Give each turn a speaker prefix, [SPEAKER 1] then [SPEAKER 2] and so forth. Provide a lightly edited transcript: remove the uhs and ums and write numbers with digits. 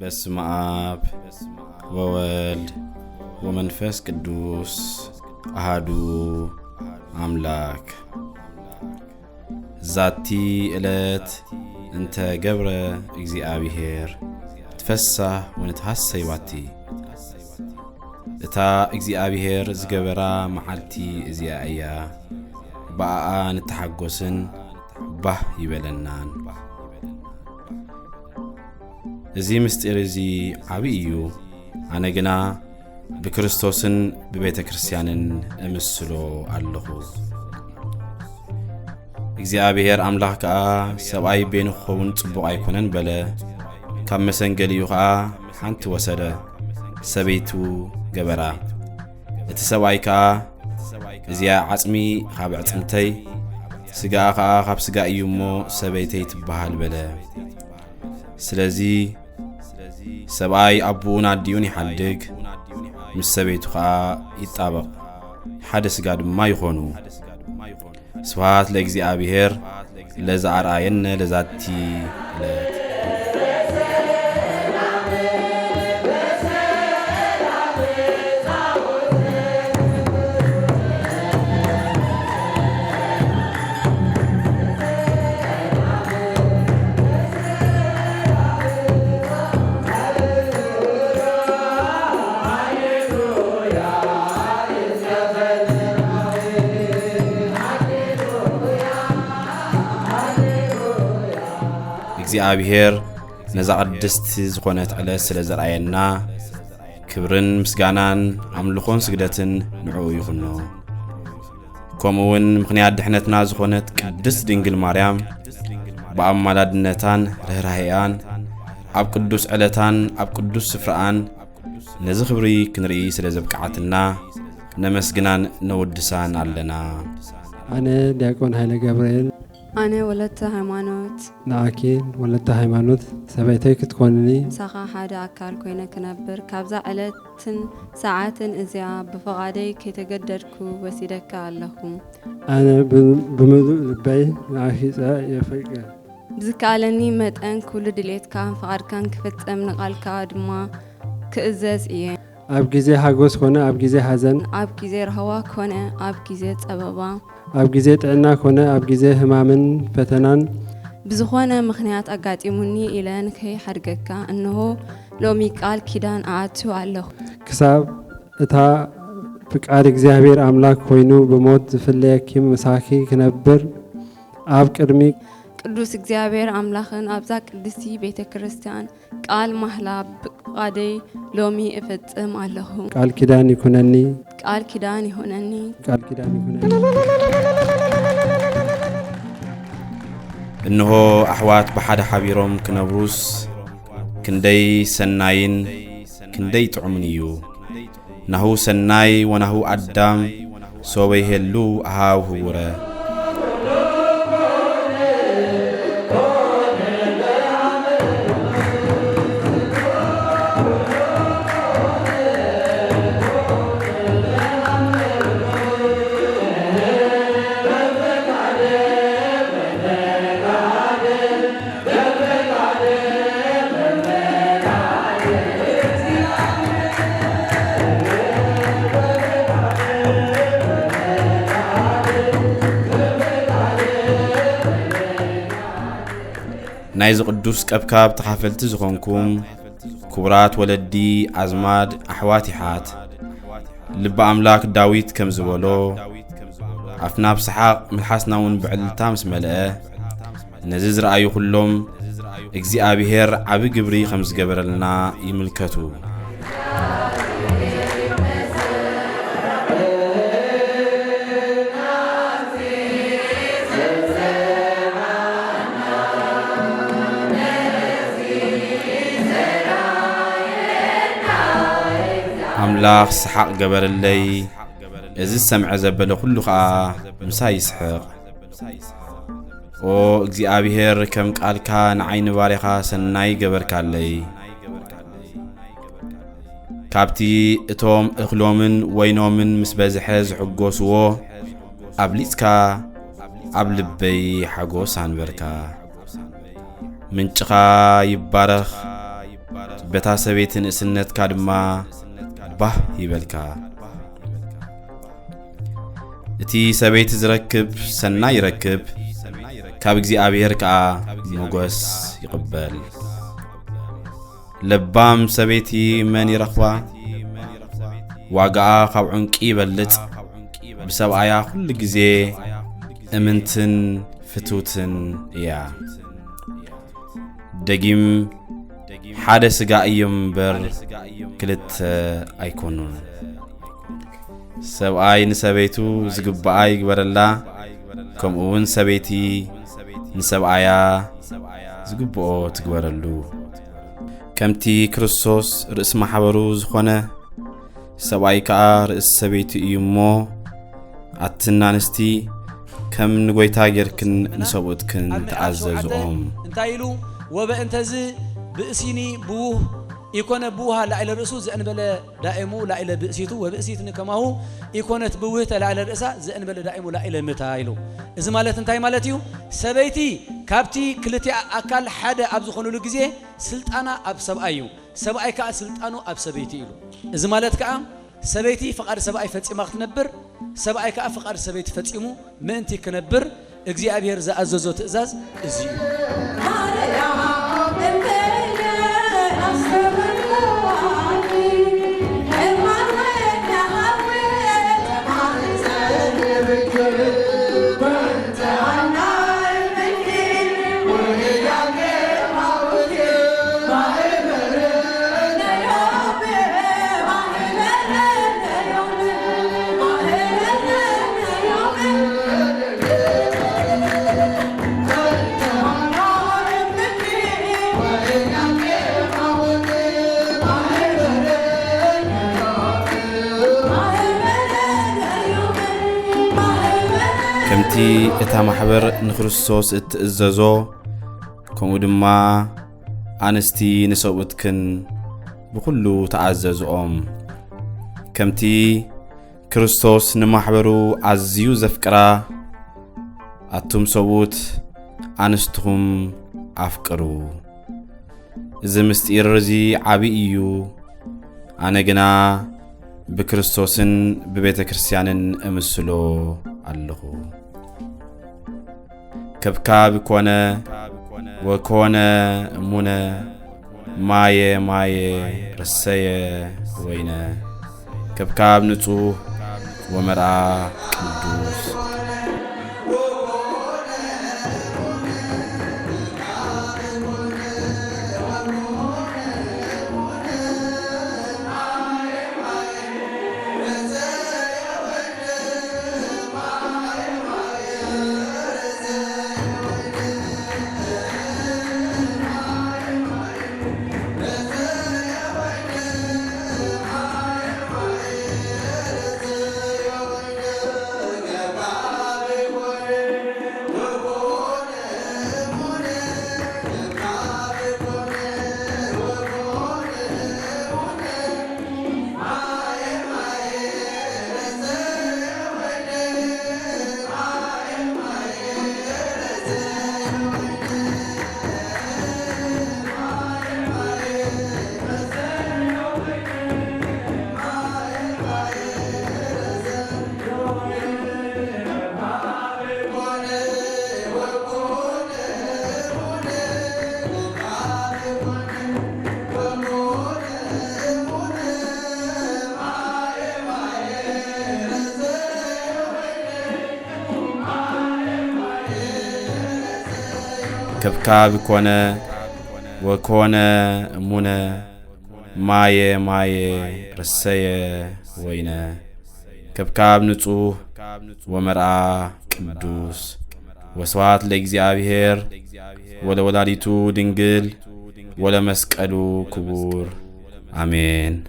[SPEAKER 1] በስመ አብ ወወልድ ወመንፈስ ቅዱስ አሐዱ አምላክ ዛቲ ዕለት እንተ ገብረ እግዚአብሔር ትፈሳህ ወንትሐሰይ ባቲ እታ እግዚአብሔር ዝገበራ መዓልቲ እዚኣ እያ በአአ ንተሐጎስን ባህ ይበለናን እዚ ምስጢር እዚ ዓብይ እዩ ኣነ ግና ብክርስቶስን ብቤተ ክርስቲያንን እምስሎ ኣለኹ እግዚአብሔር አምላክ ከኣ ሰብኣይ ቤኑ ክኸውን ጽቡቕ ኣይኮነን በለ ካብ መሰንገሊኡ ከኣ ሓንቲ ወሰደ ሰበይቱ ገበራ እቲ ሰብኣይ ከኣ እዚኣ ዓጽሚ ካብ ዕጽምተይ ስጋኣ ከኣ ካብ ስጋ እዩ እሞ ሰበይተይ ትበሃል በለ ስለዚ ሰብኣይ ኣቡኡን ኣዲኡን ይሓድግ ምስ ሰበይቱ ከኣ ይጣበቕ ሓደ ስጋ ድማ ይኾኑ ስብሐት ለእግዚአብሔር ለዘአርአየነ ለዛቲ ዕለት እግዚአብሔር ነዛ ቅድስት ዝኾነት ዕለት ስለ ዘርአየና ክብርን ምስጋናን ኣምልኾን ስግደትን ንዑ ይኹኖ ከምኡውን ምኽንያት ድሕነትና ዝኾነት ቅድስት ድንግል ማርያም ብኣማላድነታን ርህራሄኣን ኣብ ቅዱስ ዕለታን ኣብ ቅዱስ ስፍራኣን ነዚ ክብሪ ክንርኢ ስለ ዘብቅዓትና ነመስግናን ነወድሳን ኣለና
[SPEAKER 2] ኣነ ዲያቆን ሃይለ ገብርኤል
[SPEAKER 3] ኣነ ወለተ ሃይማኖት
[SPEAKER 2] ንኣኪን ወለተ ሃይማኖት ሰበይተይ ክትኮንኒ
[SPEAKER 3] ሳኻ ሓደ ኣካል ኮይነ ክነብር ካብዛ ዕለትን ሰዓትን እዚኣ ብፈቓደይ ከይተገደድኩ ወሲደካ ኣለኹ
[SPEAKER 2] ኣነ ብምሉእ ልበይ ንኣኺፀ የፈቅድ
[SPEAKER 3] ብዝከኣለኒ መጠን ኩሉ ድሌትካ ፍቓድካን ክፍጸም ንቓልካ ድማ ክእዘዝ እየ
[SPEAKER 2] ኣብ ግዜ ሓጎስ ኮነ ኣብ ግዜ ሓዘን
[SPEAKER 3] ኣብ ግዜ ረህዋ ኮነ ኣብ ግዜ ጸበባ
[SPEAKER 2] ኣብ ግዜ ጥዕና ኮነ ኣብ ግዜ ህማምን ፈተናን
[SPEAKER 3] ብዝኾነ ምኽንያት ኣጋጢሙኒ ኢለ ንከይሓድገካ እንሆ ሎሚ ቃል ኪዳን ኣኣቱ ኣለኹ
[SPEAKER 2] ክሳብ እታ ፍቃድ እግዚአብሔር ኣምላክ ኮይኑ ብሞት ዝፍለየኪ ምሳኺ ክነብር ኣብ ቅድሚ
[SPEAKER 3] ቅዱስ እግዚአብሔር ኣምላኽን ኣብዛ ቅድስቲ ቤተ ክርስቲያን ቃል ማህላ ብፍቓደይ ሎሚ እፍጽም ኣለኹ
[SPEAKER 2] ቃል ኪዳን ይኩነኒ
[SPEAKER 3] ቃል ኪዳን ይሁነኒ
[SPEAKER 2] ቃል ኪዳን ይኩነኒ
[SPEAKER 1] እንሆ ኣሕዋት ብሓደ ሓቢሮም ክነብሩስ ክንደይ ሰናይን ክንደይ ጥዑምን እዩ ናሁ ሰናይ ወናሁ ኣዳም ሶበይሄሉ ኣሃው ህውረ ናይዚ ቅዱስ ቀብካብ ተኻፈልቲ ዝኾንኩም ክቡራት ወለዲ ኣዝማድ ኣሕዋት ይሓት ልቢ ኣምላክ ዳዊት ከም ዝበሎ ኣፍና ብሰሓቕ ምልሓስና እውን ብዕልልታ ምስ መልአ ነዚ ዝረኣዩ ኩሎም እግዚአብሔር ዓብ ግብሪ ከም ዝገበረልና ይምልከቱ ኣምላኽ ሰሓቕ ገበረለይ እዚ ሰምዐ ዘበለ ኩሉ ከዓ ምሳ ይስሕቕ ኦ እግዚአብሔር ከም ቃልካ ንዓይኒ ባሪኻ ሰናይ ገበርካለይ ካብቲ እቶም እኽሎምን ወይኖምን ምስ በዝሐ ዝሕጎስዎ ኣብሊጽካ ኣብ ልበይ ሓጎስ አንበርካ ምንጭኻ ይባረኽ በታሰቤትን እስነት ካድማ ባህ ይበልካ እቲ ሰቤት ዝረክብ ሰና ይረክብ ካብ እግዚአብሔር ካ ሞገስ ይقبل ለባም ሰቤቲ መን ይረኽባ ዋጋ ካብ ዑንቂ ይበልጥ بسبعايا كل جزء أمنتن فتوتن يا دقيم حادث جايم بر كلت أيكونون سبعاي نسبيتو زجباي جبر الله كم أون سبيتي نسبعايا زجبو تجبر اللو كم تي كريستوس رئيس محبروز خونه سبعاي كار السبيتي يمو أتنانستي كم نقويتا جركن نسوتكن تعززهم
[SPEAKER 4] انتايلو وبأنتزي بأسيني بوه يكون بوها لا إلى الرسول زين بلا دائمو لا إلى بأسيتو وبأسيتنا كما هو يكونت بوهته لا إلى الرسا زين بلا دائمو لا إلى متايلو إذا مالت انتاي مالتيو سبيتي كابتي كلتي أكل حدا أبزو خنو لجزيه سلطانا أب سبأيو سبأي كا سلطانو أب سبيتي له إذا مالت كأم سبيتي فقار سبأي فتي ما تنبر سبأي كا فقار سبيتي فتيمو ما أنتي كنبر እግዚአብሔር ዘአዘዞ ትእዛዝ እዚ كمتي إتا محبر نخرسوس اتأززو كمو دما أنستي نسوبتكن بكلو تعززوهم كمتي كريستوس نمحبرو عزيو زفكرا أتم صوت أنستهم أفكرو إذا مستير رزي عبيئيو أنا جنا بكريستوسن ببيت كريستيانن أمسلو الله كبكاب كونه وكونه مونه مايه رسيه وينه كبكاب نتو ومرأة قدوس كبكاب كونه وكونه مونه مايه رسيه وينه كبكاب نتو ومرأة قدوس وسوات لإግዚአብሔር ولا ولاديتو دنجل ولا مسقلو كبور آمين